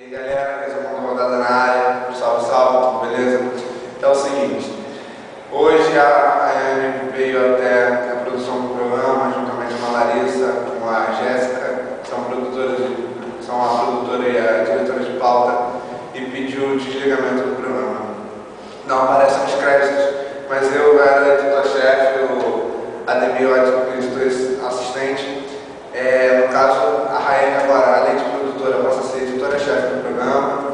E aí galera, mais uma rodada na área, salve, salve, tudo beleza? É o seguinte, hoje a Anne veio até a produção do programa, juntamente com a Larissa, com a Jéssica, que são produtoras, são a produtora e a diretora de pauta, e pediu o desligamento do programa. Não aparecem os créditos, mas eu era editor-chefe, o Ademir, o editor assistente. No caso, a Raiane agora, além de produtora, passa a ser editora-chefe do programa.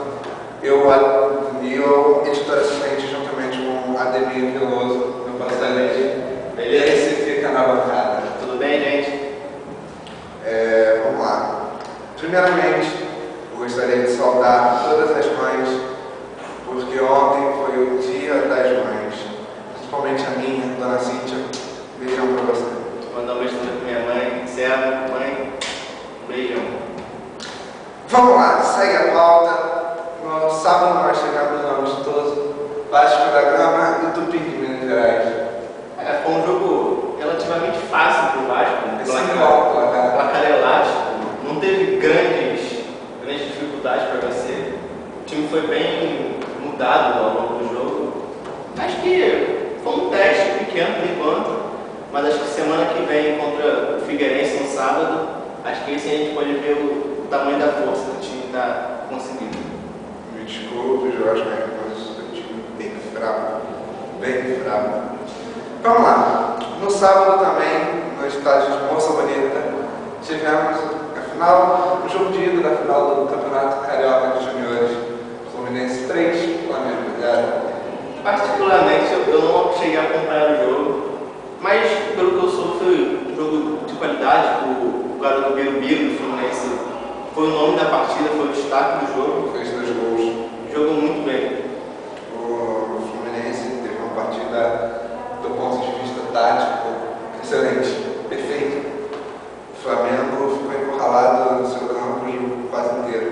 Eu editor assistente, juntamente com Ademir Veloso, meu parceiro aqui. Beleza? Esse fica na bancada. Tudo bem, gente? Vamos lá. Primeiramente, eu gostaria de saudar todas as mães, porque ontem foi o Dia das Mães, principalmente a minha, Dona Cíntia. Beijão pra você. Mandar um beijo pra minha mãe, Serra, mãe, um beijão. Vamos lá, segue a pauta. No sábado nós chegamos no amistoso Vasco da Gama e Tupi de Minas Gerais. Foi um jogo relativamente fácil pro Vasco, placar elástico, não teve grandes dificuldades para vencer. O time foi bem mudado ao longo do jogo. Acho que foi um teste pequeno por enquanto, mas acho que semana que vem contra o Figueirense no sábado, acho que esse a gente pode ver o tamanho da força que o time está conseguindo. Me desculpe, Jorge, mas o time bem fraco. Bem fraco. Vamos lá. No sábado também, no estádio de Moça Bonita, tivemos o jogo de ida da final do Campeonato Carioca de Juniores. Fluminense 3, Flamengo 0. Particularmente, eu não cheguei a acompanhar o jogo, mas pelo que eu soube foi um jogo de qualidade. O garoto Birubiru do Fluminense foi o nome da partida, foi o destaque do jogo. Fez 2 gols. Jogou muito bem. O Fluminense teve uma partida, do ponto de vista tático, excelente, perfeito. O Flamengo ficou encurralado no seu campo o jogo quase inteiro.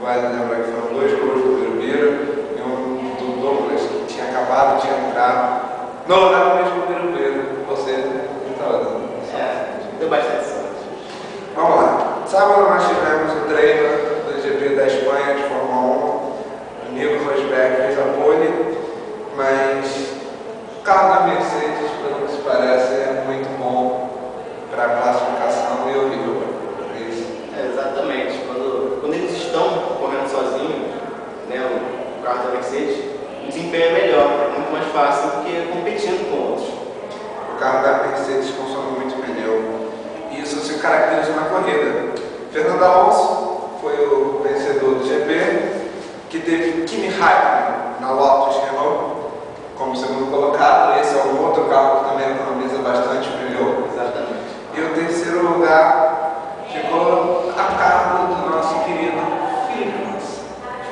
Vale lembrar que foram 2 gols do Birubiru e um do Douglas, que tinha acabado de entrar. Não era o mesmo Birubiru, você estava dando. Deu bastante sorte. Vamos lá. Sábado nós tivemos o treino do GP da Espanha de Fórmula 1. O Nico Rosberg fez a pole, mas o carro da Mercedes, pelo que se parece, é muito bom para a classificação e horrível para isso. Exatamente. Quando eles estão correndo sozinhos, né, o carro da Mercedes, o desempenho é melhor, é muito mais fácil do que competindo com outros. O carro da Mercedes consome muito pneu e isso se caracteriza na corrida. Fernando Alonso foi o vencedor do GP, que teve Kimi Raikkonen na Lotus Renault como segundo colocado. Esse é um outro carro que também economiza bastante pneu. Exatamente. E o terceiro lugar ficou a cargo do nosso querido Felipe Massa.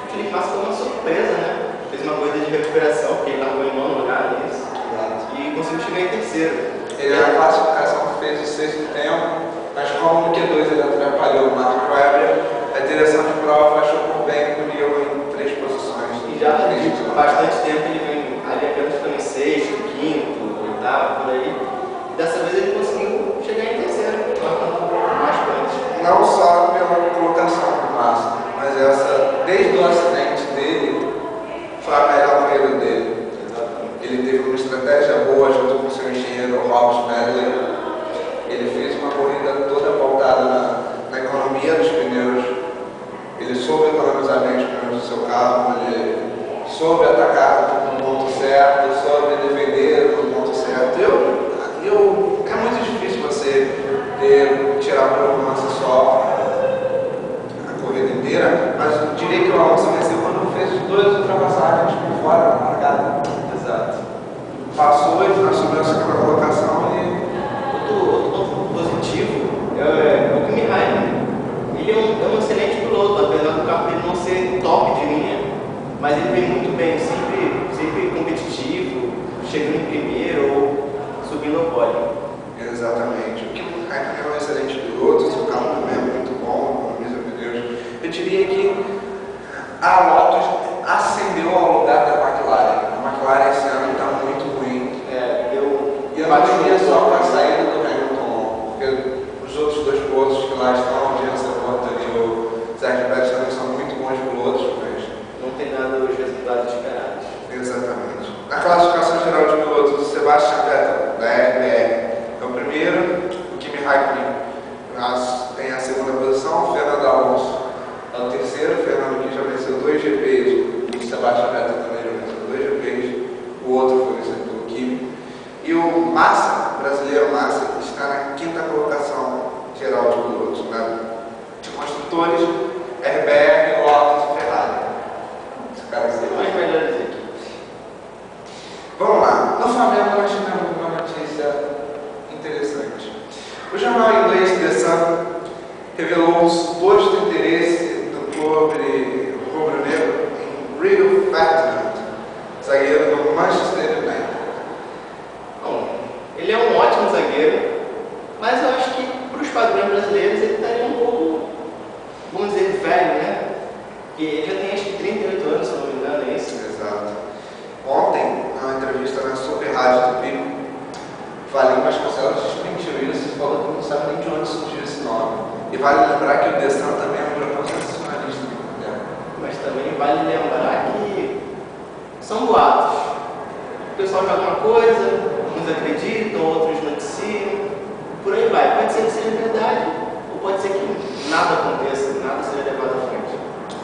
O Felipe Massa foi uma surpresa, né? Fez uma corrida de recuperação, porque ele largou em nono lugar nisso, e conseguiu chegar em terceiro. Ele na classificação fez o 6º tempo, mas como no Q2 ele atrapalhou o Mark Webber, a direção de prova achou por bem puniu em 3 posições. E já há bastante tempo ele vem ali apenas ficando em 6º, 5º, 8º, por aí. E dessa vez ele conseguiu chegar em terceiro, mais pontos. Não só pela colocação do Massa, mas desde o acidente dele, foi a melhor corrida dele. Ele teve uma estratégia boa junto com seu engenheiro Robert Medley. Ele fez uma corrida toda pautada na economia dos pneus. Ele soube economizar bem os pneus do seu carro, ele soube atacar no ponto certo, soube defender no ponto certo. É muito difícil você tirar por um lance só a corrida inteira, mas eu diria que o Alonso venceu quando fez os 2 ultrapassagens por fora da largada. Exato. Passou e assumiu a segunda colocação e... Outro ponto positivo é o Kimi Raikkonen. Ele é um excelente piloto, apesar do carro dele não ser top de linha, mas ele vem muito bem, sempre competitivo, chegando em primeiro ou subindo ao pódio. Exatamente. O Kimi Raikkonen é um excelente piloto, seu carro também é muito bom, economiza pneus. Eu diria que a Lotus ascendeu ao lugar da McLaren. A McLaren esse ano está muito ruim. E eu não diria só com a saída do Hamilton, porque os outros 2 pilotos que lá estão, o Jenson Button e o Sergio Pérez também são muito bons pilotos. geral de pilotos, o Sebastian Vettel, da RBR, é o primeiro, o Kimi Raikkonen tem a segunda posição, o Fernando Alonso é o terceiro, o Fernando que já venceu 2 GPs, o Sebastian Vettel também já venceu 2 GPs, o outro foi vencido pelo Kimi. E o Massa, o brasileiro Massa, está na 5ª colocação geral de pilotos, né? De construtores, RBR, Lotus e Ferrari. As melhores equipes. Vamos lá. No Flamengo nós tivemos uma notícia interessante. O jornal inglês The Sun revelou um suposto interesse do clube rubro-negro em Rio Ferdinand, zagueiro do Manchester United. Bom, ele é um ótimo zagueiro, mas eu acho que para os padrões brasileiros ele estaria um pouco, vamos dizer, velho, né? E ele já tem acho que 38 anos, se não me engano, é isso? Exato. Ontem, numa entrevista na Super Rádio do Pico, Valim Vasconcelos desmentiu isso e falou que não sabe nem de onde surgiu esse nome. E vale lembrar que o The Sun também é um jornal sensacionalista do tempo. Mas também vale lembrar que são boatos. O pessoal joga uma coisa, uns acreditam, outros noticiam, por aí vai. Pode ser que seja verdade, ou pode ser que nada aconteça, nada seja levado à frente.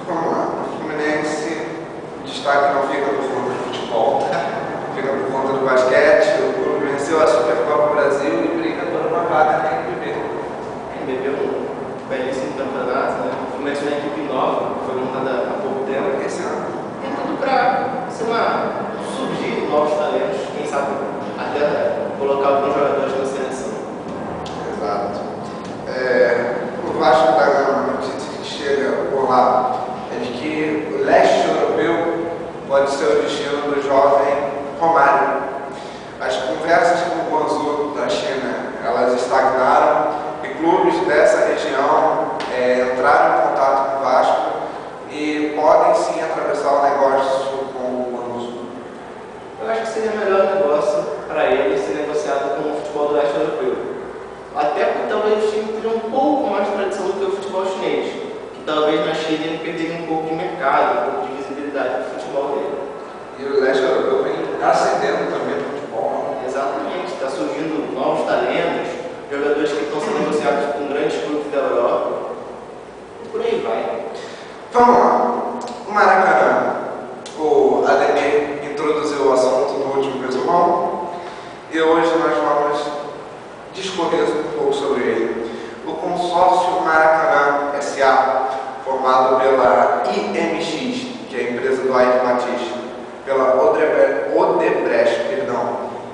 Vamos lá, o Fluminense, o destaque não fica por conta do futebol, fica por conta do basquete. O clube venceu a Supercopa Brasil e briga por uma vaga na NBB. A NBB é um belíssimo campeonato, né? O Fluminense é uma equipe nova, foi montada há pouco tempo. Esse ano. Tem tudo para ser surgir novos talentos, quem sabe até colocar alguns jogadores na seleção. Exato. O Vasco da Gama, a notícia que chega por lá, é de que o leste europeu pode ser o destino do jovem Romário. As conversas com o Guangzhou da China, elas estagnaram e clubes dessa região entraram em contato com o Vasco e podem sim atravessar o negócio com o Guangzhou. Eu acho que seria o melhor negócio para ele ser negociado com o futebol do leste europeu. Até porque talvez o time teria um pouco mais de tradição do que o futebol chinês, que talvez na China ele perderia um pouco de mercado, um pouco de visibilidade do futebol dele. E o leste europeu vem ascendendo também no futebol. Exatamente, está surgindo novos talentos, jogadores que estão sendo negociados com grandes clubes da Europa. E por aí vai. Vamos lá. O Maracanã. O Ademir introduziu o assunto no último resumão e hoje nós vamos discorrer um pouco sobre ele. O consórcio Maracanã S.A., formado pela IMX, que é a empresa do Ike Matisse, pela Odebrecht,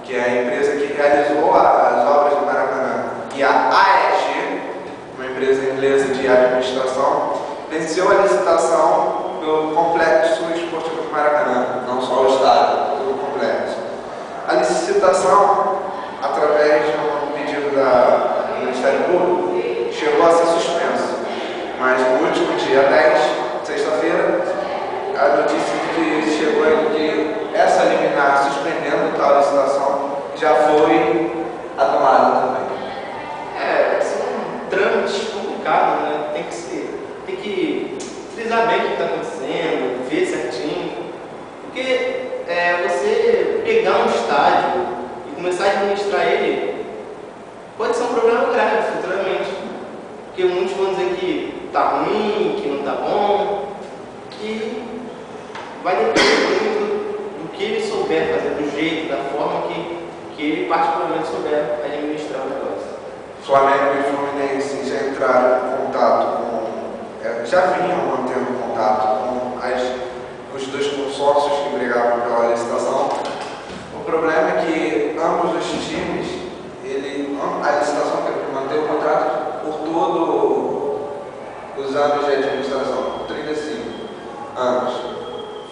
que é a empresa que realizou as obras do Maracanã, e a AEG, uma empresa inglesa de administração, venceu a licitação do complexo esportivo do Maracanã, não só o estádio, todo o complexo. A licitação, através de um pedido do Ministério Público, chegou a ser suspensa, mas no último dia 10, sexta-feira, a notícia que chegou é que essa liminar suspendendo tal licitação já foi anulada também. São trâmites complicados, né? Tem que frisar bem o que está acontecendo, ver certinho, porque você pegar um estádio e começar a administrar ele pode ser um problema grave futuramente, porque muitos vão dizer que está ruim, que não está bom, que vai depender muito do que ele souber fazer, do jeito, da forma que ele particularmente souber administrar o negócio. Flamengo e Fluminense já entraram em contato já vinham mantendo contato com os dois consórcios que brigavam pela licitação. O problema é que ambos os times, a licitação quer manter o contrato por todos os anos de administração, 35 anos.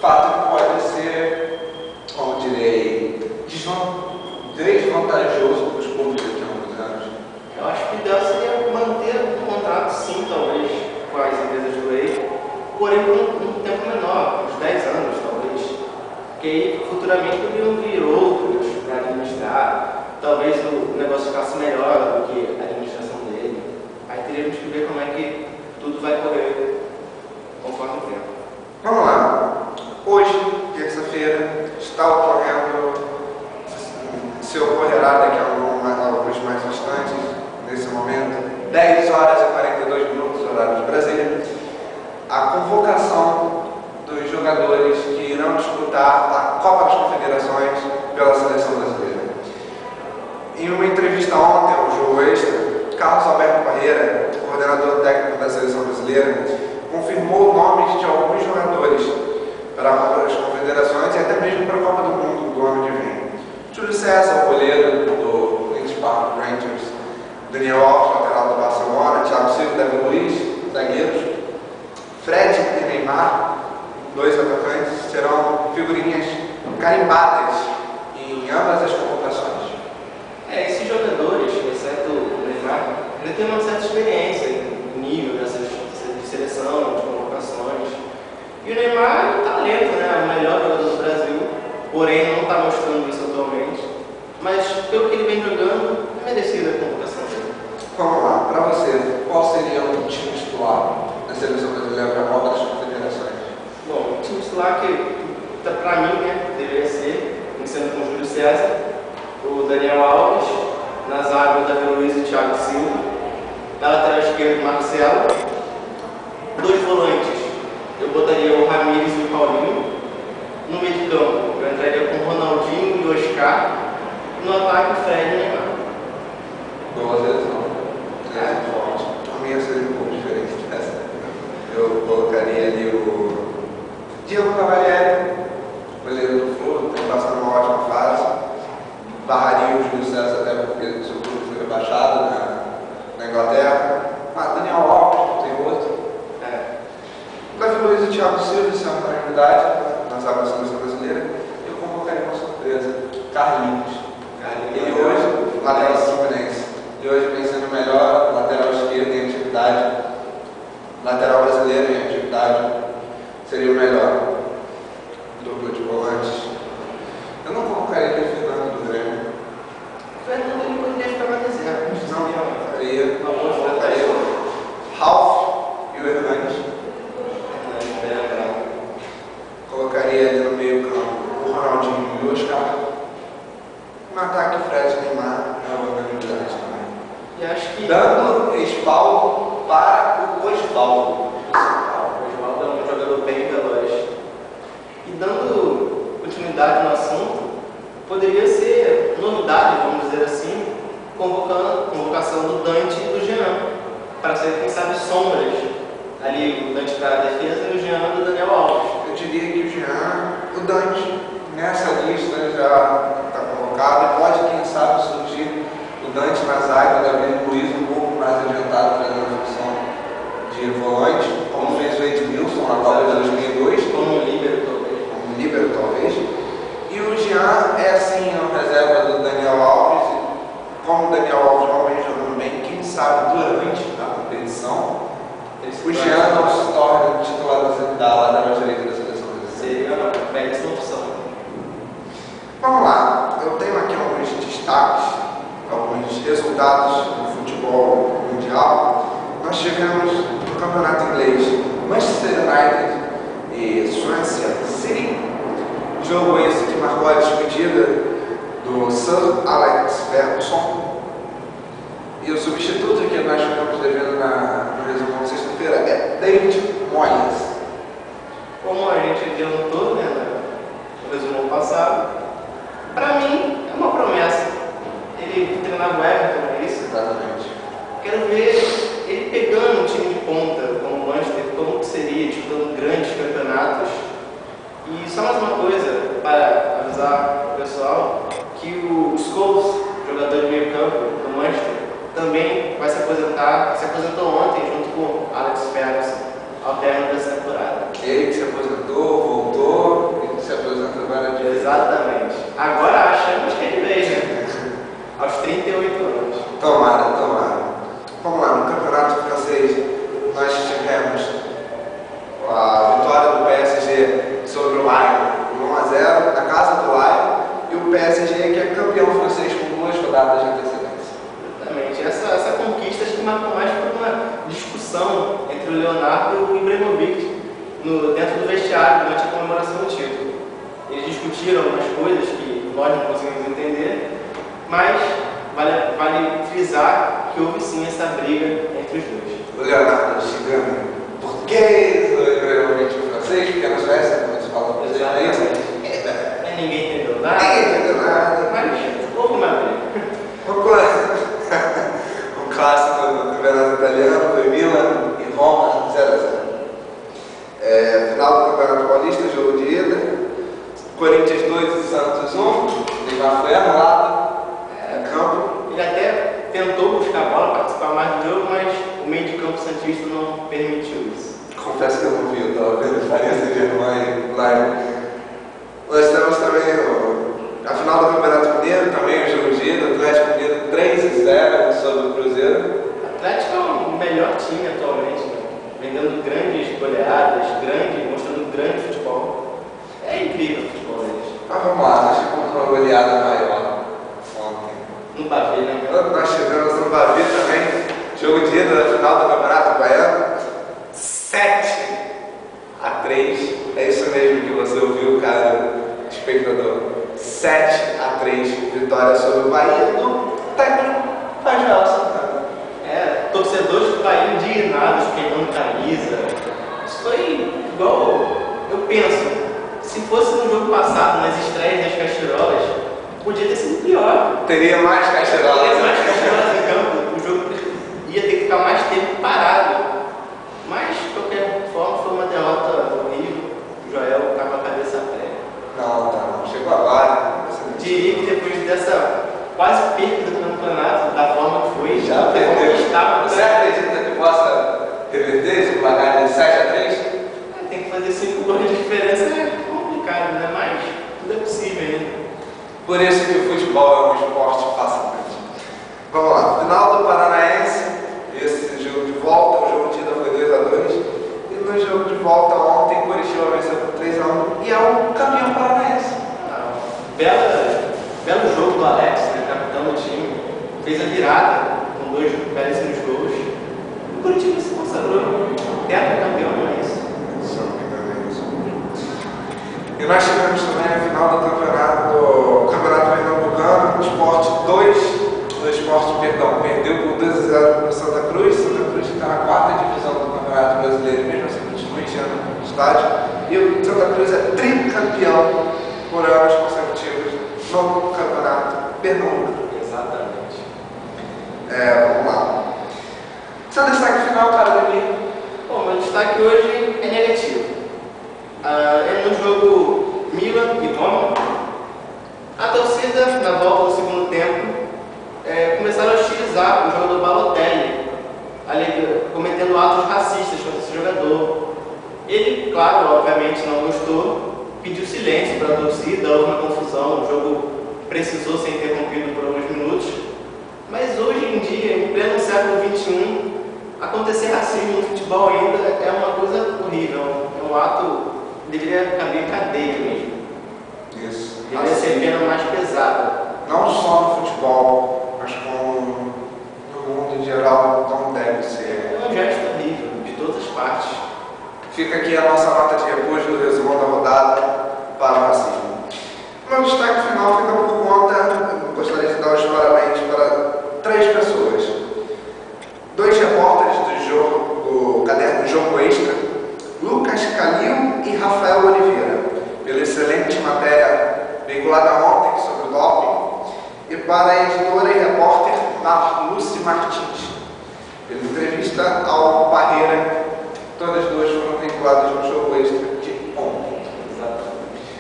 Fato que pode ser, como direi, desvantajoso para os clubes daqui a alguns anos. Eu acho que o ideal seria manter o contrato, sim, talvez, com as empresas do Rei, porém por um tempo menor, uns 10 anos, talvez. Porque aí, futuramente, poderiam vir outros para administrar, talvez o negócio ficasse melhor do que a administração dele. Aí teríamos que ver como é que tudo vai correr conforme o tempo. Vamos lá. Hoje, terça-feira, está ocorrendo que é os mais distantes nesse momento, 10 horas e 42 minutos, horário de Brasília, a convocação dos jogadores que irão disputar a Copa das Confederações pela seleção brasileira. Em uma entrevista ontem ao Jogo Extra, Carlos Alberto Parreira, coordenador técnico da seleção brasileira, confirmou nomes de alguns jogadores para a Copa das Confederações e até mesmo para a Copa do Mundo do ano que vem. Júlio César, goleiro do Queen's Park Rangers, Daniel Alves, lateral do Barcelona, Thiago Silva, David Luiz, zagueiros, Fred e Neymar, dois atacantes, serão figurinhas carimbadas em ambas as convocações. Esses jogadores, exceto o Neymar, ele tem uma certa experiência em nível dessas de seleção, de convocações. E o Neymar é um talento, né? O melhor jogador do Brasil, porém não está mostrando isso atualmente. Mas pelo que ele vem jogando, é merecida a convocação dele. Vamos lá, para você, qual seria o time titular da seleção brasileira para a Copa das Confederações? Bom, o time titular que, para mim, né, deveria ser, iniciando com o Júlio César, o Daniel Alves, na zaga o David Luiz e o Thiago Silva, na lateral esquerda o Marcelo, dois volantes, eu botaria o Ramires e o Paulinho, no meio de campo eu entraria com o Ronaldinho e o Oscar, no ataque o Fred e o Neymar. Boa seleção. A minha seria um pouco diferente dessa. Eu colocaria ali o Diego Cavalieri, goleiro do Flu, está passando uma ótima fase. Barraria o Júlio César até porque o seu clube foi rebaixado na Inglaterra. Daniel Alves, tem outro. David Luiz e Thiago Silva, isso é uma unanimidade na zaga da seleção brasileira. Eu convocaria uma surpresa, Carlinhos. Ele hoje, lateral Fluminense. Ele hoje vem sendo o melhor lateral esquerdo em atividade. Lateral brasileiro em atividade. Seria o melhor. Dupla de volantes. Eu não convocaria aquele Fernando do Grêmio. O Fernando ele poderia ficar mais reserva. Não, colocaria o Ralf e o Hernandes. Colocaria ali no meio campo o Ronaldinho e o Oscar. No ataque, Fred e Neymar é uma unanimidade também. E acho que dando respaldo para o Osvaldo. O Osvaldo é um jogador bem veloz. E dando continuidade no assunto, poderia ser novidade, vamos dizer assim, convocação do Dante e do Jean, para ser, quem sabe, sombras. Ali o Dante para a defesa e o Jean do Daniel Alves. Eu diria que o Dante, nessa lista já está convocado e pode, quem sabe, surgir o Dante na zaga, o David Luiz um pouco mais adiantado fazendo a função de volante, como fez o Edmilson na Copa de 2002. Como um líbero, talvez. E o Jean é, assim, a reserva do Daniel Alves. Como o Daniel Alves não vem jogando bem, quem sabe, durante a competição, o Jean não se torna titular da lateral direita da seleção brasileira. Seria uma péssima opção. Vamos lá, eu tenho aqui alguns destaques, alguns resultados do futebol mundial. Nós tivemos no campeonato inglês Manchester United e Swansea City. Jogo esse que marcou a despedida do Sir Alex Ferguson. E o substituto que nós ficamos devendo no resumo de sexta-feira é David Moyes. Como a gente adiantou, né, no resumo passado, para mim é uma promessa. Ele treinar o Everton, é isso? Exatamente. Quero ver ele pegando um time de ponta, como o Manchester, como que seria, disputando grandes campeonatos. E só mais uma coisa, para avisar o pessoal, que o Scholes, jogador de meio campo do Manchester, também vai se aposentar, se aposentou ontem junto com Alex Ferguson, ao término dessa temporada. Ele que se aposentou, voltou e se aposentou agora de vez. Exatamente. Agora achamos que ele veio, né? Aos 38 anos. Tomara. Vamos lá, no campeonato francês nós tivemos a vitória do PSG sobre o Lyon, 1-0, na casa do Lyon, e o PSG que é campeão francês com 2 rodadas de antecedência. Exatamente. Essa conquista acho que marcou mais por uma discussão entre o Leonardo e o Ibrahimovic dentro do vestiário durante a comemoração do título. Eles discutiram algumas coisas que nós não conseguimos entender, mas vale frisar que houve sim essa briga entre os dois. O Leonardo xingando português, geralmente o francês, porque na Suécia, quando se fala francês, Ninguém entendeu nada. ninguém entendeu nada. Mas houve uma briga. Um clássico do campeonato italiano foi Milan e Roma 0-0. Final do Campeonato Paulista, jogo de ida. Corinthians 2 e Santos 1. Neymar foi anulado no campo. Ele até tentou buscar a bola, participar mais do jogo, mas o meio de campo santista não permitiu isso. Confesso que eu não vi, eu estava vendo Paris Saint-Germain live. Nós temos também a final do Campeonato Mineiro, também o jogo de ida, Atlético Mineiro 3-0 sobre o Cruzeiro. O Atlético é o melhor time atualmente, né? Vendendo grandes goleadas, mostrando grande futebol. É incrível o futebol deles. Mas vamos lá, nós tivemos uma goleada maior ontem. No Bavi, né? Nós tivemos no Bavi também, jogo de ida da final do Campeonato Baiano, 7-3. É isso mesmo que você ouviu, cara, espectador. 7-3, vitória sobre o Bahia do técnico Rafael Santana. Torcedores do Bahia indignados, queimando camisa. Isso foi igual, eu penso, se fosse no jogo passado, nas estreias das Castirolas, podia ter sido pior. Teria mais Castirolas. Teria mais Castirolas em campo, o jogo ia ter que ficar mais tempo parado. Mas, de qualquer forma, foi uma derrota horrível. O Joel estava a cabeça preta. Não, chegou agora. Diria que depois dessa quase perda do campeonato, da forma que foi, já perdeu. Você acredita que possa reverter esse placar de 7-3? Tem que fazer 5 gols de diferença, é complicado, né? Mas tudo é possível ainda. Por isso que o futebol é um esporte fascinante. Vamos lá, final do Paranaense, esse jogo de volta, o jogo de ida foi 2-2. E no jogo de volta ontem, Curitiba venceu por 3-1 e é o campeão paranaense. Belo jogo do Alex, né, capitão do time, fez a virada com 2 belíssimos gols. O Curitiba se consagrou campeão, não é isso? E nós tivemos também a final do Campeonato Pernambucano, o Sport 2, o Sport, perdeu por 2-0 para o Santa Cruz. Santa Cruz está na 4ª divisão do Campeonato Brasileiro, mesmo assim continua enchendo o estádio. E o Santa Cruz é tricampeão por anos consecutivos no Campeonato Pernambucano. Exatamente. Vamos lá. Seu destaque final, cara, Ademir? Bom, meu destaque hoje é negativo. É no jogo Milan e Roma. A torcida, na volta do segundo tempo, começaram a hostilizar o jogador Balotelli, cometendo atos racistas contra esse jogador. Ele, claro, obviamente não gostou, pediu silêncio para a torcida, houve uma confusão, o jogo precisou ser interrompido por alguns minutos. Mas hoje em dia, em pleno século XXI, acontecer racismo no futebol ainda é uma coisa horrível, é um ato que deveria caber em cadeia mesmo. Isso. Deveria ser pena mais pesada. Não só no futebol, mas como no mundo em geral, não deve ser. É um gesto horrível, de todas as partes. Fica aqui a nossa nota de repúdio do resumão da rodada para o racismo. Meu destaque final fica por conta, eu gostaria de dar os parabéns para 3 pessoas. 2 repórteres do caderno Jogo Extra, Lucas Calil e Rafael Oliveira, pela excelente matéria veiculada ontem sobre o doping, e para a editora e repórter Lúcia Martins, pela entrevista ao Parreira. Todas 2 foram vinculadas no Jogo Extra de ontem.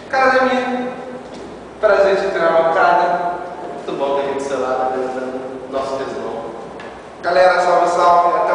Cara, Ademir, prazer de ter uma bancada. Muito bom ter gente do seu lado, apresentando nosso resumão. Galera, salve, salve.